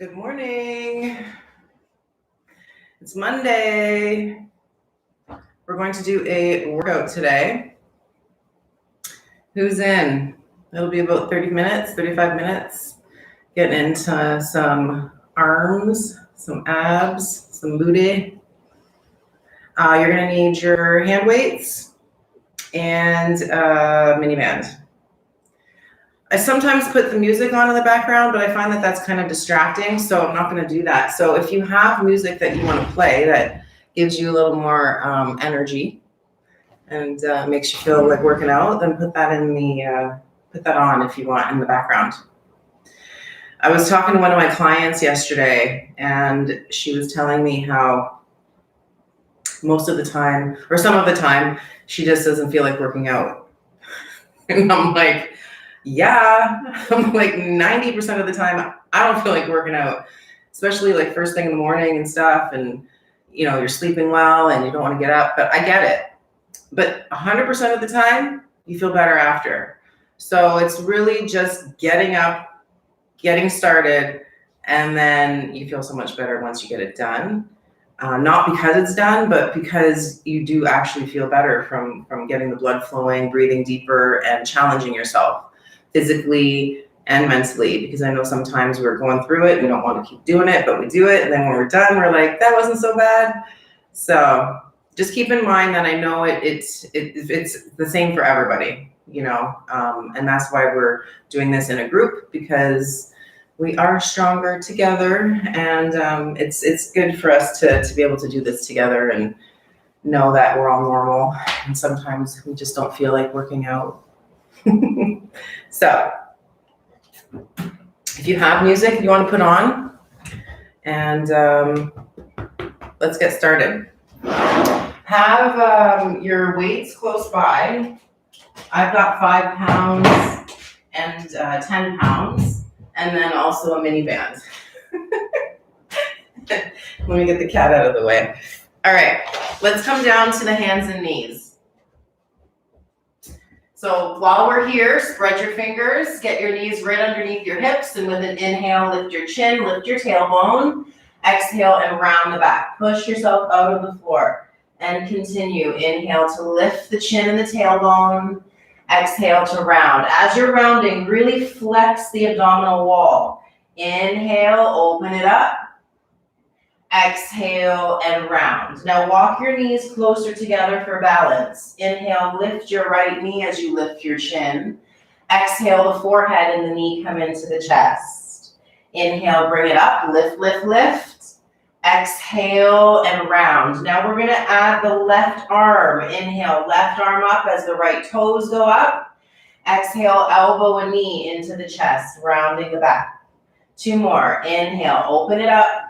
Good morning. It's Monday. We're going to do a workout today. Who's in? It'll be about 30 minutes, 35 minutes. Getting into some arms, some abs, some booty. You're going to need your hand weights and a mini band. I sometimes put the music on in the background, but I find that that's kind of distracting, so I'm not going to do that. So if you have music that you want to play that gives you a little more energy and makes you feel like working out, then put that on if you want in the background. I was talking to one of my clients yesterday, and she was telling me how most of the time, or some of the time, she just doesn't feel like working out. And I'm like, yeah, I'm like 90% of the time, I don't feel like working out, especially like first thing in the morning and stuff. And, you're sleeping well and you don't want to get up, but I get it. But 100% of the time, you feel better after. So it's really just getting up, getting started, and then you feel so much better once you get it done. Not because it's done, but because you do actually feel better from getting the blood flowing, breathing deeper, and challenging yourself physically and mentally, because I know sometimes we're going through it, we don't want to keep doing it, but we do it, and then when we're done, we're like, that wasn't so bad. So just keep in mind that I know it's the same for everybody, and that's why we're doing this in a group, because we are stronger together, and it's good for us to be able to do this together and know that we're all normal, and sometimes we just don't feel like working out. So if you have music you want to put on, and let's get started. Have your weights close by. I've got 5 pounds and 10 pounds, and then also a mini band. Let me get the cat out of the way. All right, let's come down to the hands and knees. So while we're here, spread your fingers, get your knees right underneath your hips, and with an inhale, lift your chin, lift your tailbone. Exhale and round the back. Push yourself out of the floor and continue. Inhale to lift the chin and the tailbone. Exhale to round. As you're rounding, really flex the abdominal wall. Inhale, open it up. Exhale and round. Now walk your knees closer together for balance. Inhale, lift your right knee as you lift your chin. Exhale, the forehead and the knee come into the chest. Inhale, bring it up, lift, lift, lift. Exhale and round. Now we're gonna add the left arm. Inhale, left arm up as the right toes go up. Exhale, elbow and knee into the chest, rounding the back. 2 more. Inhale, open it up.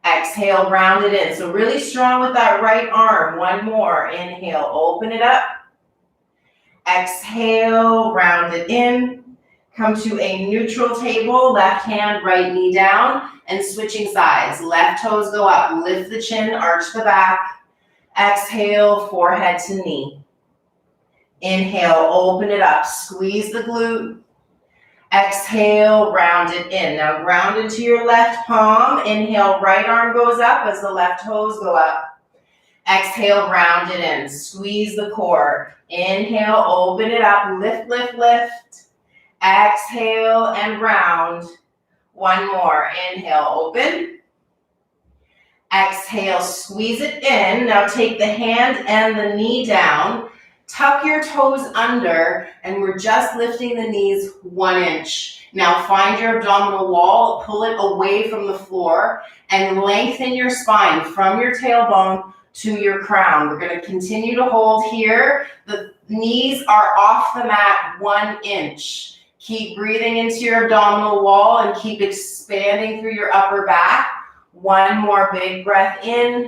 Exhale, round it in. So really strong with that right arm. 1 more. Inhale, open it up. Exhale, round it in. Come to a neutral table, left hand, right knee down, and switching sides. Left toes go up, lift the chin, arch the back. Exhale, forehead to knee. Inhale, open it up, squeeze the glute. Exhale, round it in. Now ground into your left palm. Inhale, right arm goes up as the left toes go up. Exhale, round it in. Squeeze the core. Inhale, open it up, lift, lift, lift. Exhale and round. 1 more. Inhale, open. Exhale, squeeze it in. Now take the hand and the knee down. Tuck your toes under, and we're just lifting the knees 1 inch. Now find your abdominal wall, pull it away from the floor, and lengthen your spine from your tailbone to your crown. We're going to continue to hold here. The knees are off the mat 1 inch. Keep breathing into your abdominal wall and keep expanding through your upper back. 1 more big breath in.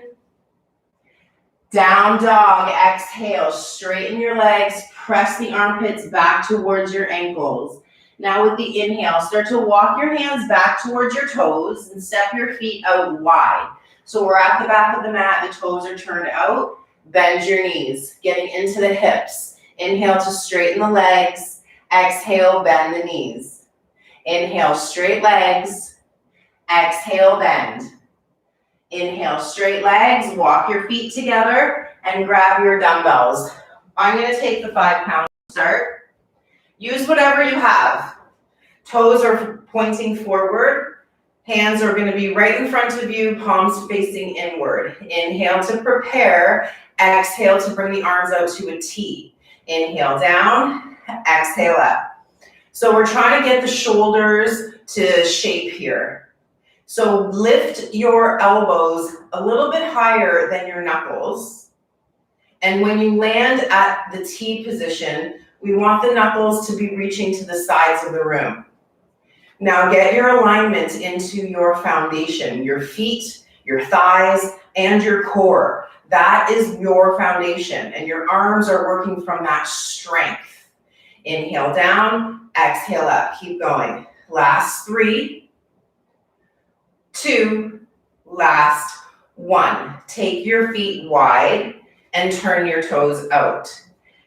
Down dog, exhale, straighten your legs, press the armpits back towards your ankles. Now with the inhale, start to walk your hands back towards your toes and step your feet out wide. So we're at the back of the mat, the toes are turned out, bend your knees, getting into the hips. Inhale to straighten the legs, exhale, bend the knees. Inhale, straight legs, Exhale, bend. Inhale, straight legs, walk your feet together and grab your dumbbells. I'm going to take the 5-pound start. Use whatever you have. Toes are pointing forward. Hands are going to be right in front of you, palms facing inward. Inhale to prepare. Exhale to bring the arms out to a T. Inhale down, exhale up. So we're trying to get the shoulders to shape here. So lift your elbows a little bit higher than your knuckles. And when you land at the T position, we want the knuckles to be reaching to the sides of the room. Now get your alignment into your foundation, your feet, your thighs, and your core. That is your foundation, and your arms are working from that strength. Inhale down, exhale up, keep going. Last 3, 2, last 1. Take your feet wide and turn your toes out.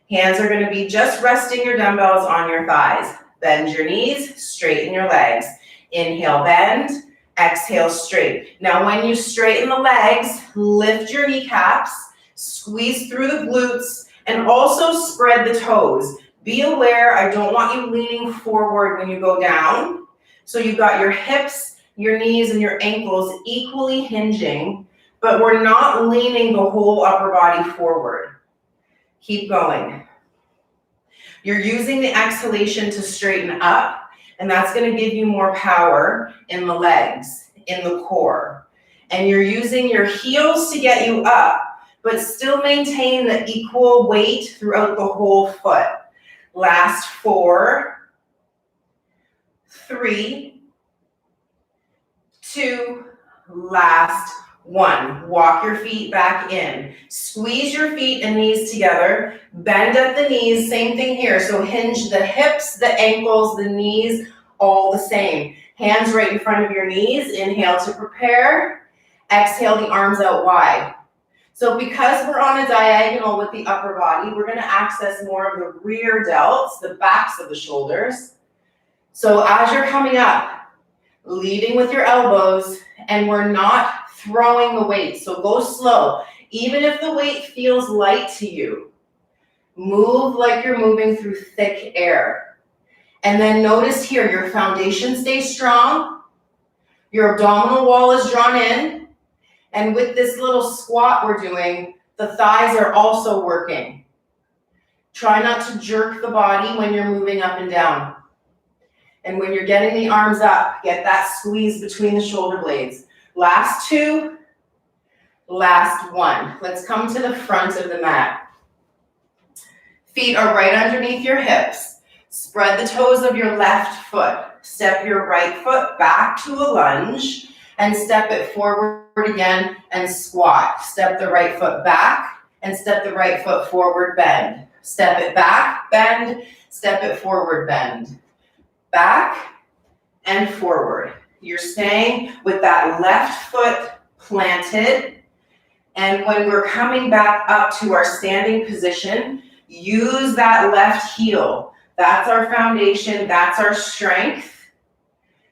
Hands are going to be just resting your dumbbells on your thighs. Bend your knees, straighten your legs. Inhale, bend, exhale, straight. Now when you straighten the legs, lift your kneecaps, squeeze through the glutes, and also spread the toes. Be aware, I don't want you leaning forward when you go down. So you've got your hips, your knees, and your ankles equally hinging, but we're not leaning the whole upper body forward. Keep going. You're using the exhalation to straighten up, and that's going to give you more power in the legs, in the core. And you're using your heels to get you up, but still maintain the equal weight throughout the whole foot. Last 4, 3, 2, last 1. Walk your feet back in. Squeeze your feet and knees together. Bend at the knees. Same thing here. So hinge the hips, the ankles, the knees, all the same. Hands right in front of your knees. Inhale to prepare. Exhale the arms out wide. So because we're on a diagonal with the upper body, we're going to access more of the rear delts, the backs of the shoulders. So as you're coming up, leading with your elbows, and we're not throwing the weight. So go slow. Even if the weight feels light to you, move like you're moving through thick air. And then notice here, your foundation stays strong. Your abdominal wall is drawn in. And with this little squat we're doing, the thighs are also working. Try not to jerk the body when you're moving up and down. And when you're getting the arms up, get that squeeze between the shoulder blades. Last 2, last 1. Let's come to the front of the mat. Feet are right underneath your hips. Spread the toes of your left foot. Step your right foot back to a lunge and step it forward again and squat. Step the right foot back and step the right foot forward, bend. Step it back, bend, step it forward, bend. Back and forward. You're staying with that left foot planted. And when we're coming back up to our standing position, use that left heel. That's our foundation. That's our strength.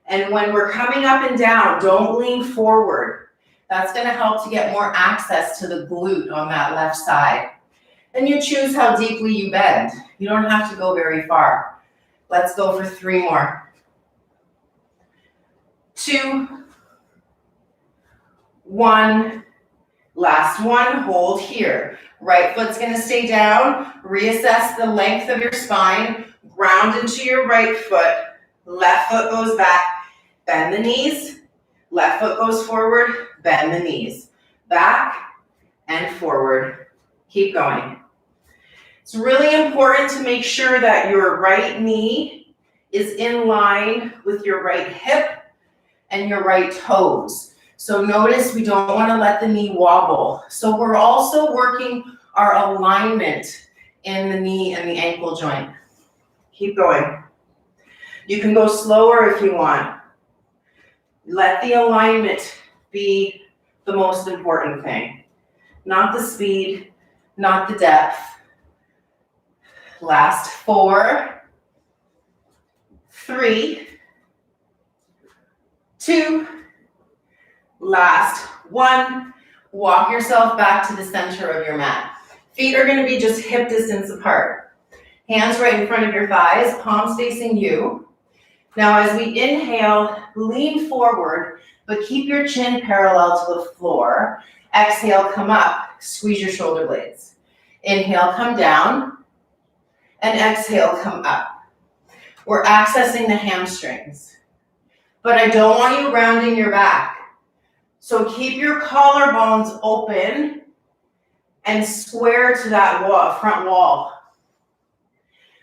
And when we're coming up and down, don't lean forward. That's going to help to get more access to the glute on that left side. And you choose how deeply you bend. You don't have to go very far. Let's go for 3 more. 2, 1, last 1, hold here. Right foot's gonna stay down, reassess the length of your spine, ground into your right foot, left foot goes back, bend the knees, left foot goes forward, bend the knees, back and forward. Keep going. It's really important to make sure that your right knee is in line with your right hip and your right toes. So notice we don't want to let the knee wobble. So we're also working our alignment in the knee and the ankle joint. Keep going. You can go slower if you want. Let the alignment be the most important thing. Not the speed, not the depth. Last 4, 3, 2, Last one. Walk yourself back to the center of your mat. Feet are going to be just hip distance apart. Hands right in front of your thighs, palms facing you. Now as we inhale, lean forward, but keep your chin parallel to the floor. Exhale, come up, squeeze your shoulder blades. Inhale, come down, and exhale, come up. We're accessing the hamstrings, but I don't want you rounding your back. So keep your collarbones open and square to that wall, front wall.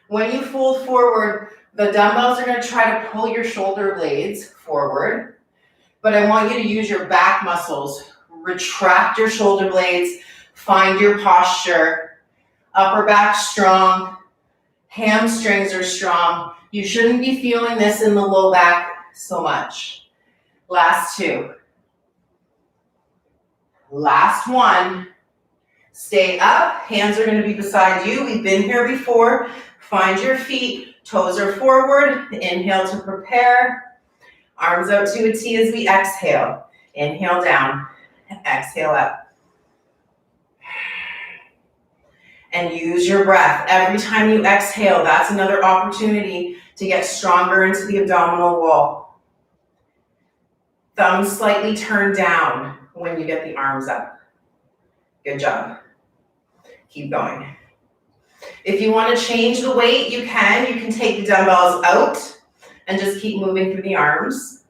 When you fold forward, the dumbbells are going to try to pull your shoulder blades forward, but I want you to use your back muscles. Retract your shoulder blades, find your posture, upper back strong, hamstrings are strong. You shouldn't be feeling this in the low back so much. Last two. Last one. Stay up, hands are going to be beside you. We've been here before. Find your feet, toes are forward. Inhale to prepare. Arms out to a T as we exhale. Inhale down, exhale up. And use your breath. Every time you exhale, that's another opportunity to get stronger into the abdominal wall. Thumbs slightly turned down when you get the arms up. Good job. Keep going. If you want to change the weight, you can. You can take the dumbbells out and just keep moving through the arms.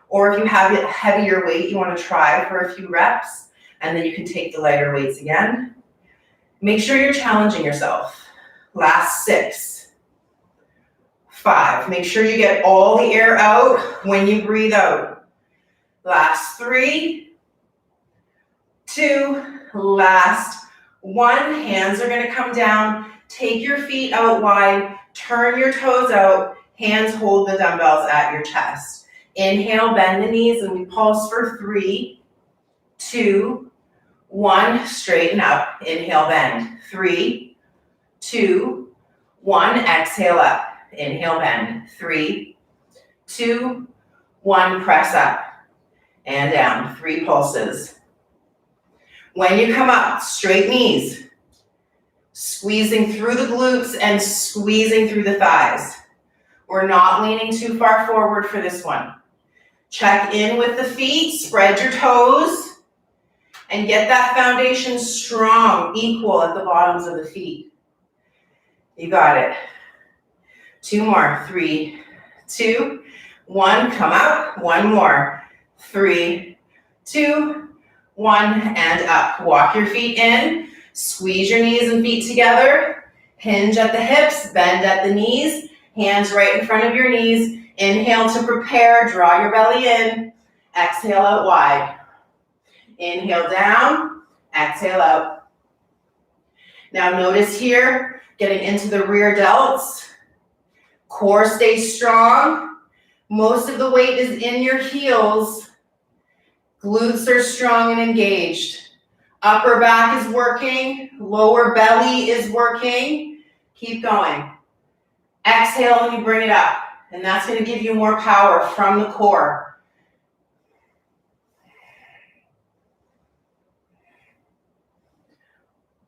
Or if you have a heavier weight you want to try for a few reps, and then you can take the lighter weights again. Make sure you're challenging yourself. Last 6, 5. Make sure you get all the air out when you breathe out. Last 3, 2, last 1. Hands are going to come down. Take your feet out wide. Turn your toes out. Hands hold the dumbbells at your chest. Inhale, bend the knees, and we pulse for 3, 2, 1. Straighten up. Inhale, bend. 3, 2, 1. Exhale up. Inhale, bend. 3, 2, 1. Press up and down. 3 pulses. When you come up, straight knees. Squeezing through the glutes and squeezing through the thighs. We're not leaning too far forward for this one. Check in with the feet, spread your toes, and get that foundation strong, equal at the bottoms of the feet. You got it. 2 more. 3, 2, 1. Come up. 1 more. 3, 2, 1. And up. Walk your feet in. Squeeze your knees and feet together. Hinge at the hips. Bend at the knees. Hands right in front of your knees. Inhale to prepare. Draw your belly in. Exhale out wide. Inhale down. Exhale out. Now notice here, getting into the rear delts. Core stays strong. Most of the weight is in your heels. Glutes are strong and engaged. Upper back is working. Lower belly is working. Keep going. Exhale and you bring it up. And that's going to give you more power from the core.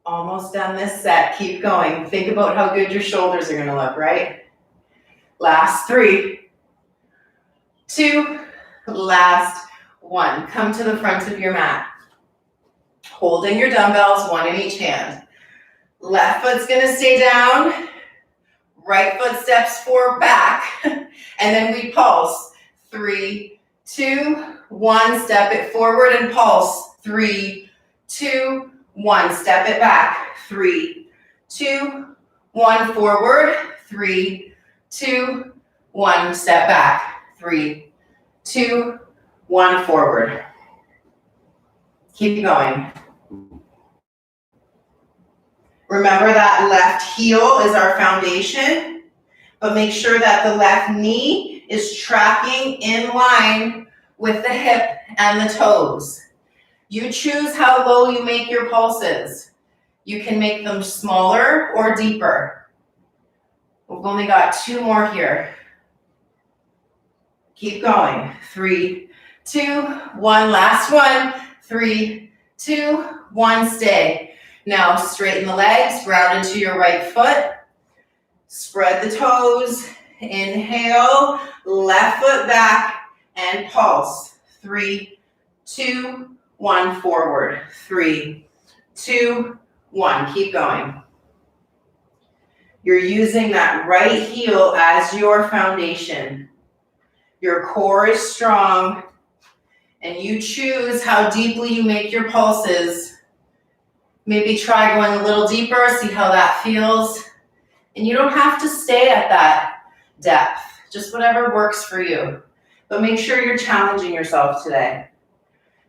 Almost done this set. Keep going. Think about how good your shoulders are going to look, right? Last 3, 2, last 1. Come to the front of your mat. Holding your dumbbells, 1 in each hand. Left foot's going to stay down. Right foot steps forward back. And then we pulse. 3, 2, 1. Step it forward and pulse. 3, 2, 1. Step it back. 3, 2, 1. Forward. 3, 2, 1. Step back. 3, 2, 1. Forward. Keep going. Remember that left heel is our foundation, but make sure that the left knee is tracking in line with the hip and the toes. You choose how low you make your pulses. You can make them smaller or deeper. We've only got 2 more here. Keep going. 3, 2, 1. Last one. 3, 2, 1. Stay. Now straighten the legs, ground into your right foot. Spread the toes. Inhale, left foot back, and pulse. 3, 2, 1. Forward. 3, 2, 1. Keep going. You're using that right heel as your foundation. Your core is strong, and you choose how deeply you make your pulses. Maybe try going a little deeper, see how that feels. And you don't have to stay at that depth, just whatever works for you. But make sure you're challenging yourself today.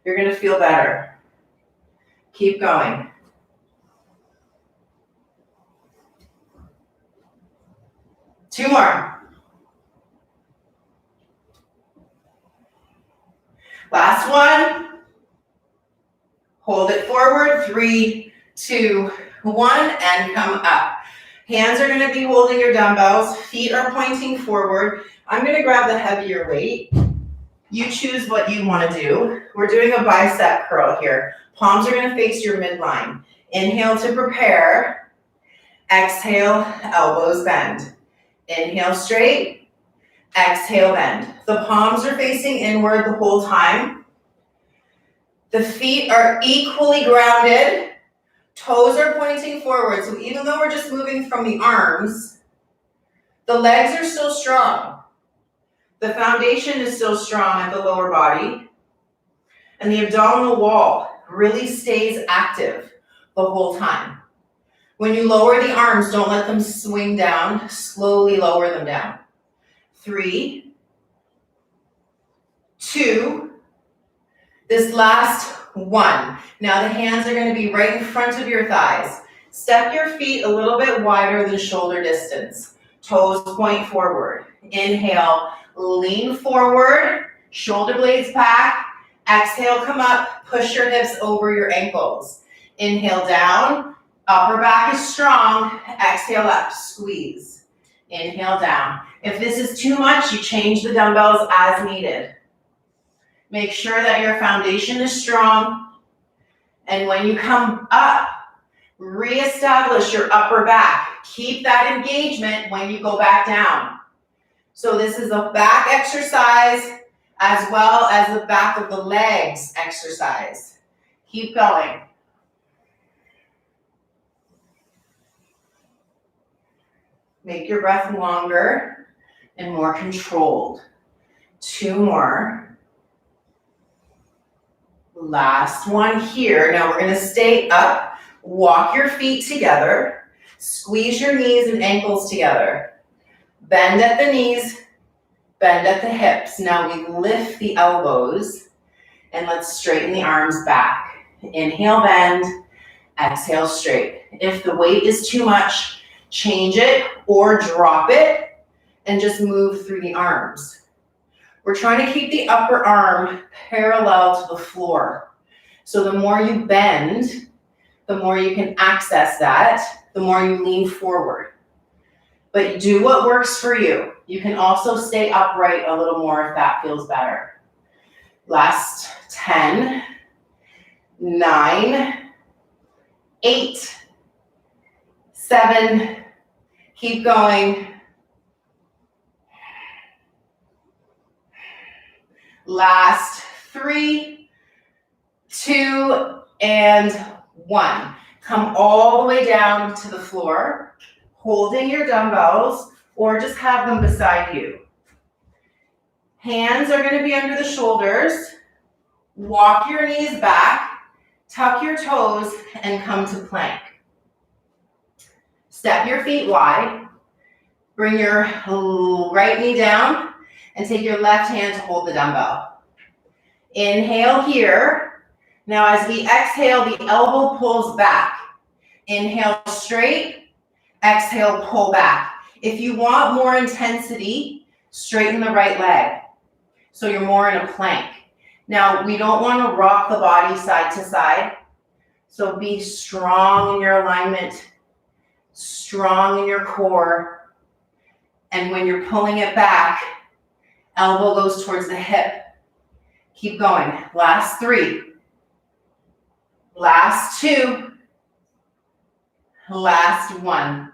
You're going to feel better. Keep going. Two more. Last one. Hold it forward. 3, 2, 1, and come up. Hands are going to be holding your dumbbells. Feet are pointing forward. I'm going to grab the heavier weight. You choose what you want to do. We're doing a bicep curl here. Palms are going to face your midline. Inhale to prepare. Exhale, elbows bend. Inhale straight. Exhale, bend. The palms are facing inward the whole time. The feet are equally grounded. Toes are pointing forward. So even though we're just moving from the arms, the legs are still strong. The foundation is still strong at the lower body. And the abdominal wall really stays active the whole time. When you lower the arms, don't let them swing down. Slowly lower them down. 3, 2, this last 1. Now the hands are going to be right in front of your thighs. Step your feet a little bit wider than shoulder distance. Toes point forward. Inhale, lean forward, shoulder blades back. Exhale, come up, push your hips over your ankles. Inhale down, upper back is strong. Exhale up, squeeze. Inhale down. If this is too much, you change the dumbbells as needed. Make sure that your foundation is strong. And when you come up, reestablish your upper back. Keep that engagement when you go back down. So this is a back exercise as well as the back of the legs exercise. Keep going. Make your breath longer and more controlled. 2 more. Last one here. Now we're going to stay up. Walk your feet together. Squeeze your knees and ankles together. Bend at the knees. Bend at the hips. Now we lift the elbows and let's straighten the arms back. Inhale, bend. Exhale, straight. If the weight is too much, change it or drop it and just move through the arms. We're trying to keep the upper arm parallel to the floor. So the more you bend, the more you can access that, the more you lean forward. But do what works for you. You can also stay upright a little more if that feels better. Last 10, 9, 8, 7, keep going. Last 3, 2, and 1. Come all the way down to the floor, holding your dumbbells, or just have them beside you. Hands are going to be under the shoulders. Walk your knees back, tuck your toes, and come to plank. Step your feet wide. Bring your right knee down and take your left hand to hold the dumbbell. Inhale here. Now as we exhale, the elbow pulls back. Inhale straight, exhale, pull back. If you want more intensity, straighten the right leg. So you're more in a plank. Now we don't want to rock the body side to side. So be strong in your alignment, strong in your core. And when you're pulling it back, elbow goes towards the hip. Keep going. Last 3. Last 2. Last 1.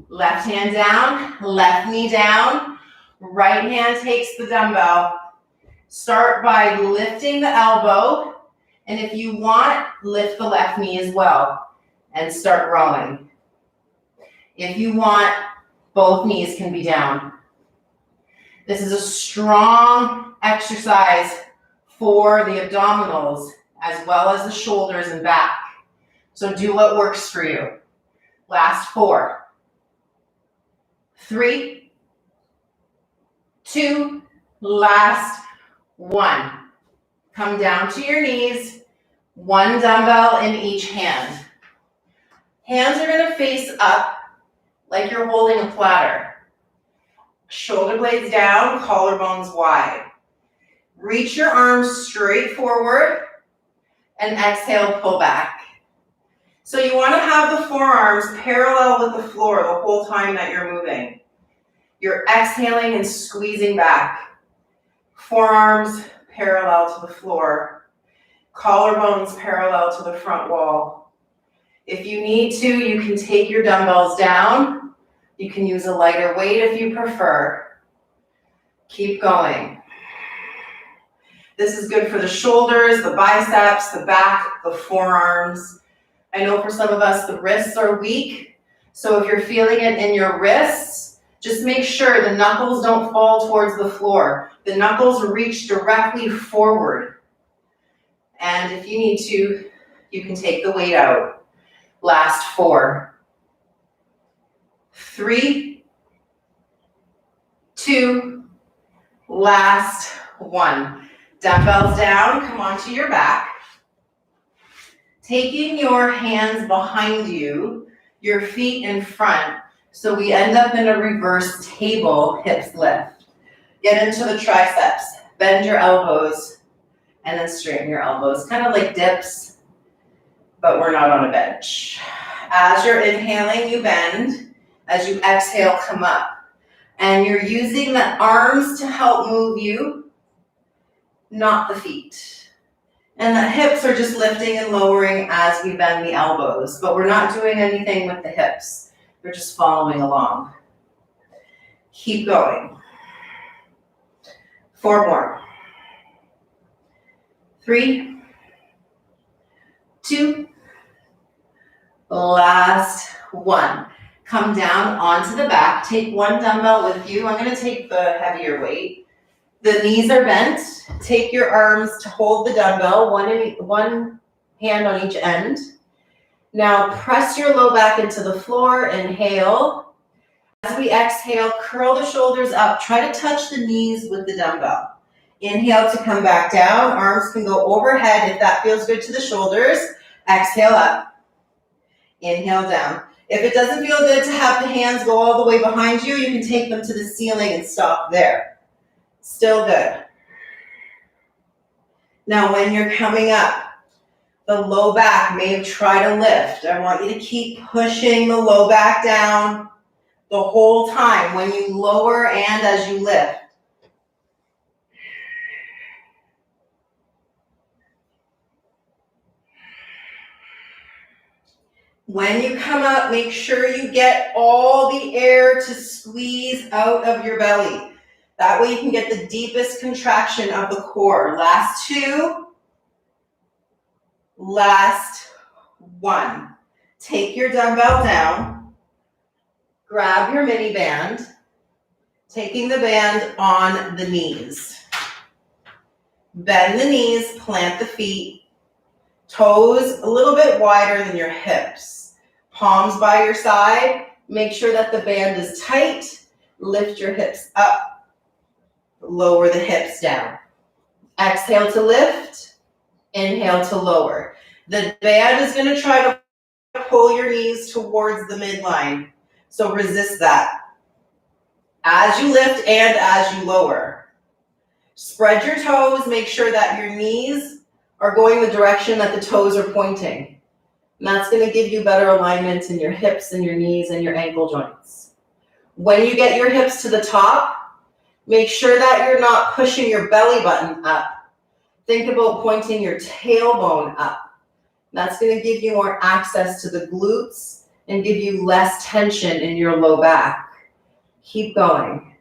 Left hand down, left knee down. Right hand takes the dumbbell. Start by lifting the elbow. And if you want, lift the left knee as well. And start rowing. If you want, both knees can be down. This is a strong exercise for the abdominals as well as the shoulders and back. So do what works for you. Last 4. 3, 2, last 1. Come down to your knees, 1 dumbbell in each hand. Hands are going to face up like you're holding a platter. Shoulder blades down, collarbones wide. Reach your arms straight forward and exhale, pull back. So you want to have the forearms parallel with the floor the whole time that you're moving. You're exhaling and squeezing back. Forearms parallel to the floor. Collarbones parallel to the front wall. If you need to, you can take your dumbbells down. You can use a lighter weight if you prefer. Keep going. This is good for the shoulders, the biceps, the back, the forearms. I know for some of us, the wrists are weak. So if you're feeling it in your wrists, just make sure the knuckles don't fall towards the floor. The knuckles reach directly forward. And if you need to, you can take the weight out. Last 4. 3, 2, last 1. Dumbbells down, come onto your back. Taking your hands behind you, your feet in front, so we end up in a reverse table, hips lift. Get into the triceps, bend your elbows, and then straighten your elbows, kind of like dips, but we're not on a bench. As you're inhaling, you bend. As you exhale, come up. And you're using the arms to help move you, not the feet. And the hips are just lifting and lowering as we bend the elbows, but we're not doing anything with the hips. We're just following along. Keep going. 4 more. 3, 2, last 1. Come down onto the back. Take 1 dumbbell with you. I'm going to take the heavier weight. The knees are bent. Take your arms to hold the dumbbell, one hand on each end. Now press your low back into the floor. Inhale. As we exhale, curl the shoulders up. Try to touch the knees with the dumbbell. Inhale to come back down. Arms can go overhead if that feels good to the shoulders. Exhale up. Inhale down. If it doesn't feel good to have the hands go all the way behind you, you can take them to the ceiling and stop there. Still good. Now when you're coming up, the low back may try to lift. I want you to keep pushing the low back down the whole time when you lower and as you lift. When you come up, make sure you get all the air to squeeze out of your belly. That way you can get the deepest contraction of the core. Last 2. Last 1. Take your dumbbell down. Grab your mini band. Taking the band on the knees. Bend the knees, plant the feet. Toes a little bit wider than your hips. Palms by your side. Make sure that the band is tight. Lift your hips up. Lower the hips down. Exhale to lift. Inhale to lower. The band is going to try to pull your knees towards the midline. So resist that. As you lift and as you lower. Spread your toes. Make sure that your knees are going the direction that the toes are pointing. And that's going to give you better alignment in your hips and your knees and your ankle joints. When you get your hips to the top, Make sure that you're not pushing your belly button up. Think about pointing your tailbone up. That's going to give you more access to the glutes and give you less tension in your low back. Keep going.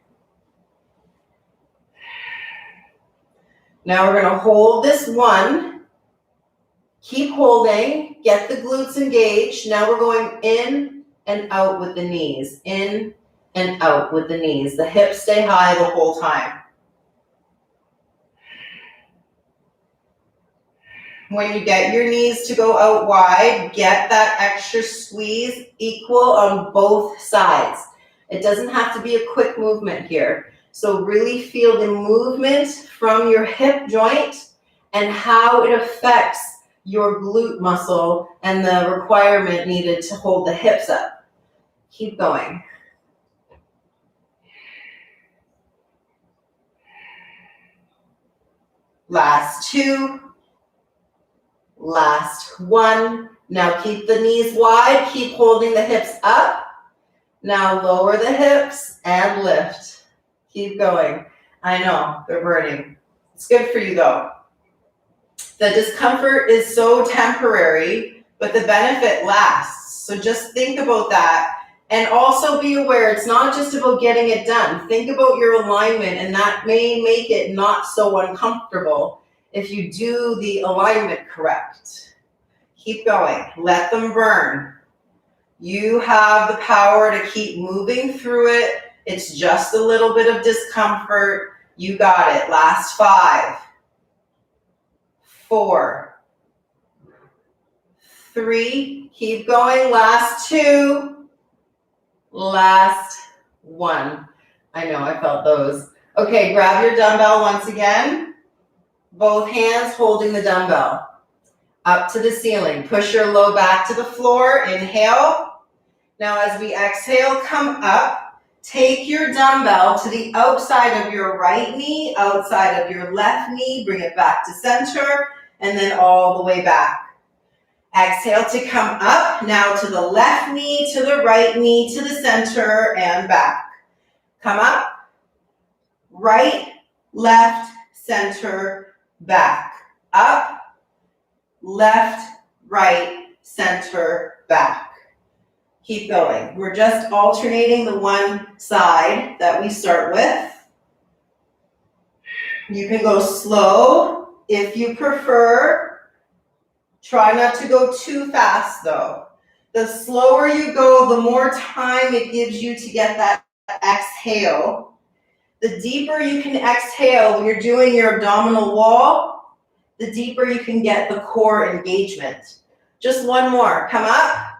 Now we're going to hold this one. Keep holding. Get the glutes engaged. Now we're going in and out with the knees. In and out with the knees. The hips stay high the whole time. When you get your knees to go out wide, get that extra squeeze equal on both sides. It doesn't have to be a quick movement here. So really feel the movement from your hip joint and how it affects your glute muscle and the requirement needed to hold the hips up. Keep going. Last two. Last one. Now keep the knees wide. Keep holding the hips up. Now lower the hips and lift. Keep going. I know, they're burning. It's good for you though. The discomfort is so temporary, but the benefit lasts. So just think about that. And also be aware, it's not just about getting it done. Think about your alignment, and that may make it not so uncomfortable if you do the alignment correct. Keep going. Let them burn. You have the power to keep moving through it. It's just a little bit of discomfort. You got it. Last 5, 4, 3. Keep going. Last 2. Last 1. I know, I felt those. Okay, grab your dumbbell once again. Both hands holding the dumbbell up to the ceiling. Push your low back to the floor. Inhale. Now as we exhale, come up. Take your dumbbell to the outside of your right knee, outside of your left knee. Bring it back to center, and then all the way back. Exhale to come up. Now to the left knee, to the right knee, to the center, and back. Come up. Right, left, center, back. Up, left, right, center, back. Keep going. We're just alternating the one side that we start with. You can go slow if you prefer. Try not to go too fast though. The slower you go, the more time it gives you to get that exhale. The deeper you can exhale when you're doing your abdominal wall, the deeper you can get the core engagement. Just one more. Come up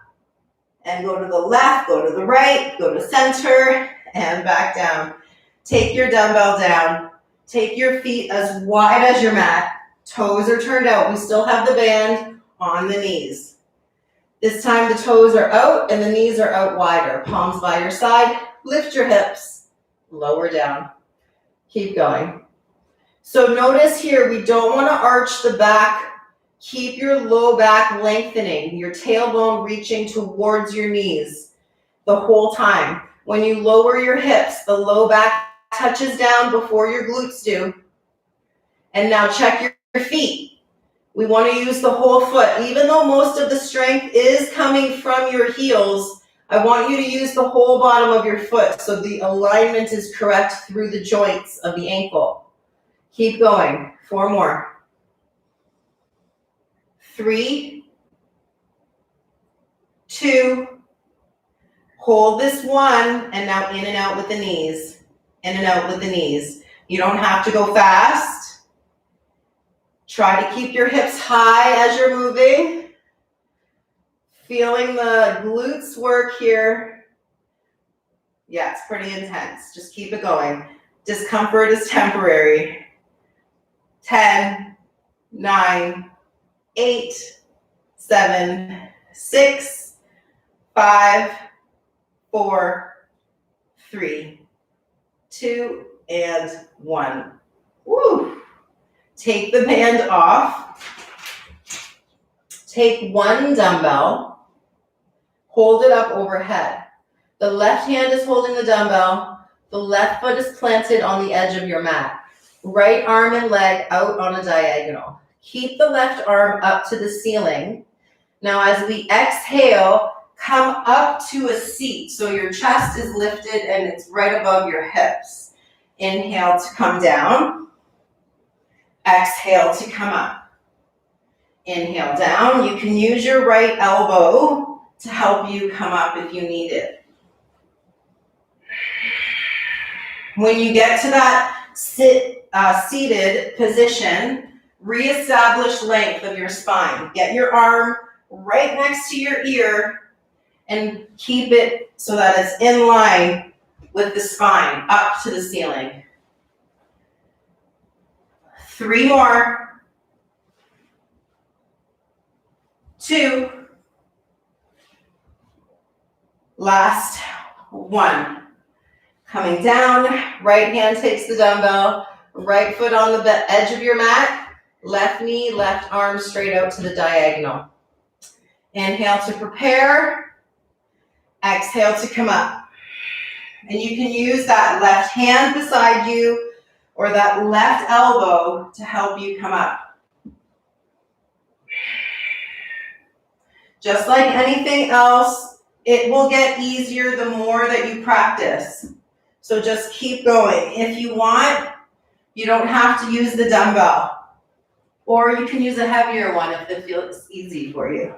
and go to the left, go to the right, go to center, and back down. Take your dumbbell down. Take your feet as wide as your mat. Toes are turned out. We still have the band on the knees. This time the toes are out and the knees are out wider. Palms by your side. Lift your hips. Lower down. Keep going. So notice here, we don't want to arch the back. Keep your low back lengthening, your tailbone reaching towards your knees the whole time. When you lower your hips, the low back touches down before your glutes do. And now check your feet. We want to use the whole foot. Even though most of the strength is coming from your heels, I want you to use the whole bottom of your foot so the alignment is correct through the joints of the ankle. Keep going. 4 more. 3, 2, hold this one, and now in and out with the knees. In and out with the knees. You don't have to go fast. Try to keep your hips high as you're moving. Feeling the glutes work here. Yeah, it's pretty intense. Just keep it going. Discomfort is temporary. 10, 9, 8, 7, 6, 5, 4, 3, 2, and 1. Woo! Take the band off. Take one dumbbell. Hold it up overhead. The left hand is holding the dumbbell. The The left foot is planted on the edge of your mat. Right arm and leg out on a diagonal. Keep the left arm up to the ceiling. Now as we exhale, come up to a seat. So your chest is lifted and it's right above your hips. Inhale to come down. Exhale to come up. Inhale down. You can use your right elbow to help you come up if you need it. When you get to that seated position, reestablish length of your spine. Get your arm right next to your ear and keep it so that it's in line with the spine, up to the ceiling. 3 more. 2. Last 1. Coming down, right hand takes the dumbbell, right foot on the edge of your mat, left knee, left arm straight out to the diagonal. Inhale to prepare, exhale to come up. And you can use that left hand beside you or that left elbow to help you come up. Just like anything else, it will get easier the more that you practice. So just keep going. If you want, you don't have to use the dumbbell. Or you can use a heavier one if it feels easy for you.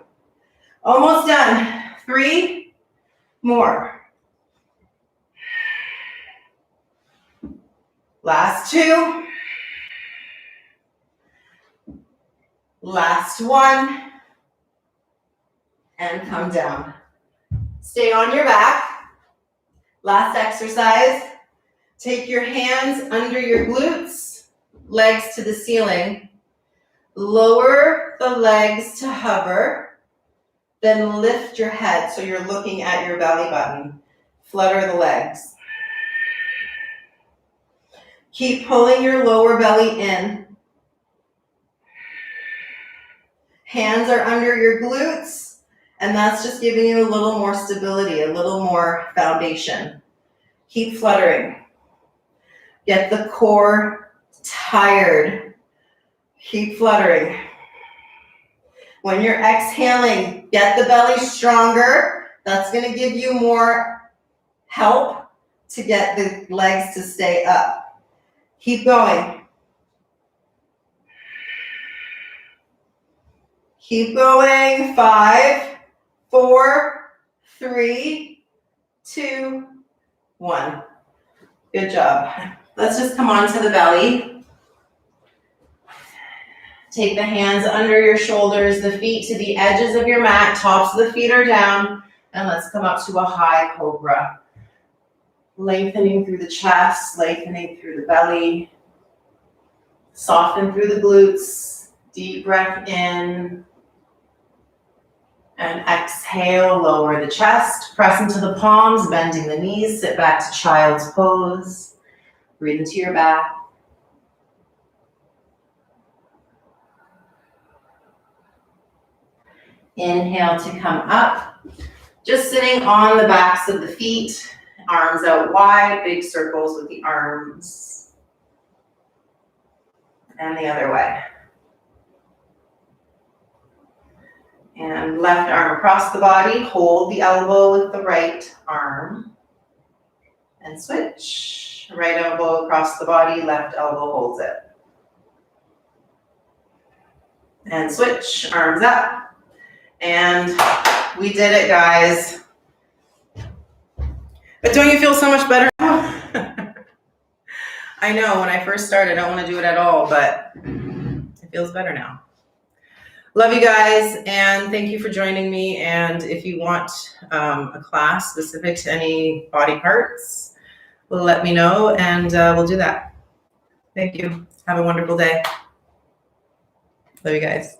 Almost done. 3 more. Last 2. Last 1. And come down. Stay on your back. Last exercise. Take your hands under your glutes, legs to the ceiling. Lower the legs to hover, then lift your head so you're looking at your belly button. Flutter the legs. Keep pulling your lower belly in. Hands are under your glutes, and that's just giving you a little more stability, a little more foundation. Keep fluttering. Get the core tired. Keep fluttering. When you're exhaling, get the belly stronger. That's going to give you more help to get the legs to stay up. Keep going. Keep going. 5, 4, 3, 2, 1. Good job. Let's just come onto the belly. Take the hands under your shoulders, the feet to the edges of your mat, tops of the feet are down, and let's come up to a high cobra. Lengthening through the chest, lengthening through the belly. Soften through the glutes. Deep breath in. And exhale, lower the chest. Press into the palms, bending the knees. Sit back to child's pose. Breathe into your back. Inhale to come up. Just sitting on the backs of the feet. Arms out wide, big circles with the arms. And the other way. And left arm across the body. Hold the elbow with the right arm. And switch. Right elbow across the body, left elbow holds it. And switch, arms up. And we did it, guys. But don't you feel so much better now? I know, when I first started, I don't want to do it at all, but it feels better now. Love you guys, and thank you for joining me. And if you want a class specific to any body parts, let me know, and we'll do that. Thank you. Have a wonderful day. Love you guys.